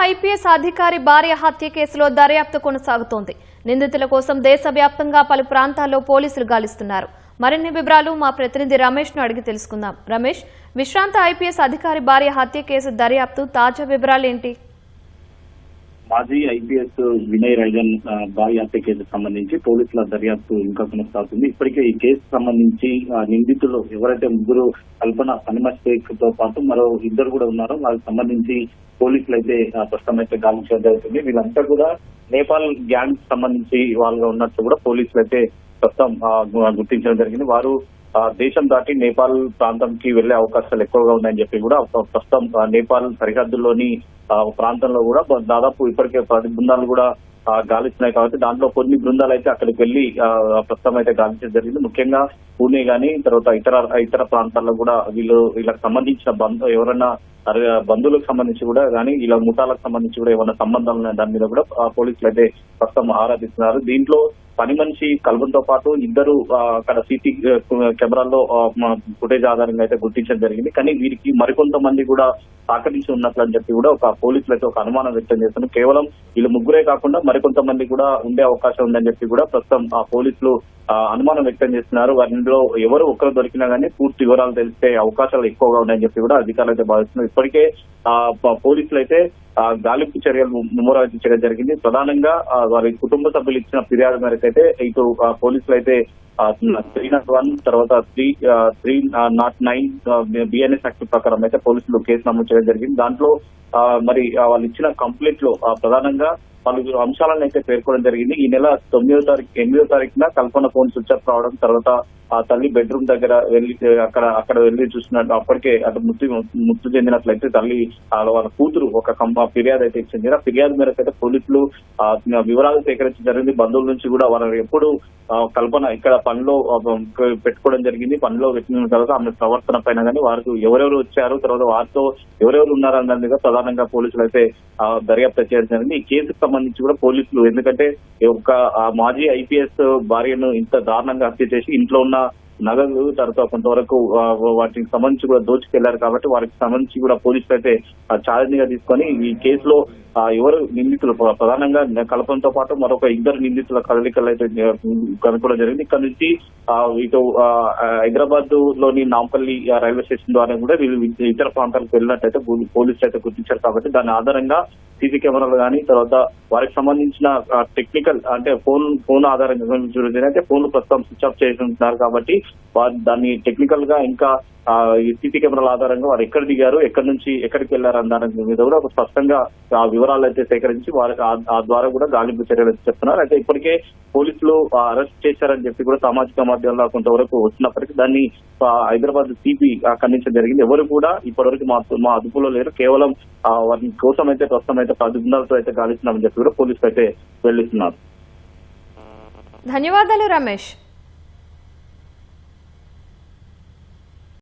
IPS అధికారి భార్య హత్య కేసులో దర్యాప్తు కొనసాగుతోంది. నిందితుల కోసం దేశవ్యాప్తంగా పలు ప్రాంతాల్లో పోలీసులు గాలిస్తున్నారు. మరిన్ని వివరాలు మా ప్రతినిధి రమేష్ ను అడిగి తెలుసుకుందాం. రమేష్, విశ్రాంత ఐపీఎస్ అధికారి భార్య హత్య కేసు దర్యాప్తు తాజా వివరాలేంటి? మాజీ ఐపీఎస్ వినయ్ రైజన్ భార్య హత్య కేసుకు సంబంధించి పోలీసుల దర్యాప్తు ఇంకా కొనసాగుతుంది. ఇప్పటికే ఈ కేసు సంబంధించి నిందితులు ఎవరైతే ముగ్గురు కల్పన సనిమా షేక్ తో పాటు మరో ఇద్దరు కూడా ఉన్నారో వాళ్ళకి సంబంధించి పోలీసులు అయితే ప్రస్తుతం అయితే గాలించడం జరుగుతుంది. వీళ్ళంతా కూడా నేపాల్ గ్యాంగ్ సంబంధించి వాళ్ళగా ఉన్నట్టు కూడా పోలీసులు అయితే ప్రస్తుతం గుర్తించడం జరిగింది. వారు దేశం దాటి నేపాల్ ప్రాంతంకి వెళ్లే అవకాశాలు ఎక్కువగా ఉన్నాయని చెప్పి కూడా ప్రస్తుతం నేపాల్ సరిహద్దుల్లోని ప్రాంతంలో కూడా దాదాపు ఇప్పటికే 10 బృందాలు కూడా గాలిస్తున్నాయి. కాబట్టి దాంట్లో కొన్ని బృందాలు అయితే అక్కడికి వెళ్లి ప్రస్తుతం అయితే గాలించడం జరిగింది. ముఖ్యంగా పూణే గానీ తర్వాత ఇతర ప్రాంతాల్లో కూడా వీళ్ళకి సంబంధించిన ఎవరైనా బంధువులకు సంబంధించి కూడా కానీ ఇలా ముఠాలకు సంబంధించి కూడా ఏమైనా సంబంధాలు ఉన్నాయి దాని మీద కూడా పోలీసులు అయితే ప్రస్తుతం ఆరాధిస్తున్నారు. దీంట్లో పని మనిషి కల్పనతో పాటు ఇద్దరు అక్కడ సీసీ కెమెరాల్లో ఫుటేజ్ ఆధారంగా అయితే గుర్తించడం జరిగింది. కానీ వీరికి మరికొంతమంది కూడా సహకరించి ఉన్నట్లు అని చెప్పి కూడా ఒక పోలీసులు అయితే ఒక అనుమానం వ్యక్తం చేస్తున్నారు. కేవలం వీళ్ళు ముగ్గురే కాకుండా మరికొంతమంది కూడా ఉండే అవకాశం ఉందని చెప్పి కూడా ప్రస్తుతం ఆ పోలీసులు అనుమానం వ్యక్తం చేస్తున్నారు. వారిలో ఎవరు ఒక్కరు దొరికినా గానీ పూర్తి వివరాలు తెలిసే అవకాశాలు ఎక్కువగా ఉన్నాయని చెప్పి కూడా అధికారులు అయితే భావిస్తున్నారు. ఇప్పటికే పోలీసులు అయితే గాలింపు చర్యలు ముమ్మరం చేయడం జరిగింది. ప్రధానంగా వారి కుటుంబ సభ్యులు ఇచ్చిన ఫిర్యాదు మేరకు అయితే ఇటు పోలీసులు అయితే 301 తర్వాత 309 బిఎన్ఎస్ యాక్ట్ ప్రకారం అయితే పోలీసులు కేసు నమోదు చేయడం జరిగింది. దాంట్లో మరి వాళ్ళు ఇచ్చిన కంప్లైంట్ లో ప్రధానంగా పలువురు అంశాలను అయితే పేర్కొనడం జరిగింది. ఈ నెల 8వ తారీఖున కల్పన ఫోన్ స్విచ్ ఆఫ్ రావడం, తర్వాత ఆ తల్లి బెడ్రూమ్ దగ్గర వెళ్లి అక్కడ వెళ్లి చూసినట్టు అప్పటికే అటు మృతి చెందినట్లయితే తల్లి వాళ్ళ కూతురు ఒక ఫిర్యాదు అయితే ఇచ్చింది. ఆ ఫిర్యాదు మేరకు అయితే పోలీసులు వివరాలు సేకరించడం జరిగింది. బంధువుల నుంచి కూడా వారు ఎప్పుడు కల్పన ఇక్కడ పనిలో పెట్టుకోవడం జరిగింది. పనిలో పెట్టిన తర్వాత ఆమె ప్రవర్తన పైన కానీ వారికి ఎవరెవరు వచ్చారు, తర్వాత వారితో ఎవరెవరు ఉన్నారన్న మీద ప్రధానంగా పోలీసులు అయితే దర్యాప్తు చేయడం జరిగింది. ఈ కేసుకు సంబంధించి కూడా పోలీసులు ఎందుకంటే ఒక మాజీ ఐపీఎస్ భార్యను ఇంత దారుణంగా హత్య చేసి ఇంట్లో ఉన్న నగలు తర్వాత కొంతవరకు వాటికి సంబంధించి కూడా దోచుకెళ్లారు. కాబట్టి వారికి సంబంధించి కూడా పోలీసులు అయితే ఛాలెంజ్ గా తీసుకొని ఈ కేసులో ఎవరు నిందితులు ప్రధానంగా కల్పనతో పాటు మరొక ఇద్దరు నిందితుల కదలికలు అయితే కనుక్కోవడం జరిగింది. ఇక్కడ నుంచి ఇటు హైదరాబాద్ లోని నాంపల్లి రైల్వే స్టేషన్ ద్వారా కూడా వీళ్ళు ఇతర ప్రాంతాలకు వెళ్ళినట్టయితే పోలీసులు అయితే గుర్తించారు. కాబట్టి దాని ఆధారంగా సీసీ కెమెరాలు కానీ తర్వాత వారికి సంబంధించిన టెక్నికల్ అంటే ఫోన్ ఆధారంగా అయితే ఫోన్లు ప్రస్తుతం స్విచ్ ఆఫ్ చేసి ఉంటున్నారు. కాబట్టి దాన్ని టెక్నికల్ గా ఇంకా ఈ సీసీ కెమెరాల ఆధారంగా వారు ఎక్కడ దిగారు, ఎక్కడి నుంచి ఎక్కడికి వెళ్లారు అన్న దాని మీద కూడా ఒక స్పష్టంగా వివరాలు అయితే సేకరించి వారికి ఆ ద్వారా కూడా గాలింపు చర్యలు చెప్తున్నారు. అయితే ఇప్పటికే పోలీసులు అరెస్ట్ చేశారని చెప్పి కూడా సామాజిక మాధ్యమంలో కొంతవరకు వచ్చినప్పటికీ దాన్ని హైదరాబాద్ సిపి ఖండించడం జరిగింది. ఎవరు కూడా ఇప్పటివరకు మా అదుపులో లేరు, కేవలం వారి కోసం అయితే ప్రస్తుతం అయితే 10 బృందాలతో అయితే గాలిస్తున్నామని చెప్పి కూడా పోలీసులు అయితే వెళ్లిస్తున్నారు. ధన్యవాదాలు రమేష్.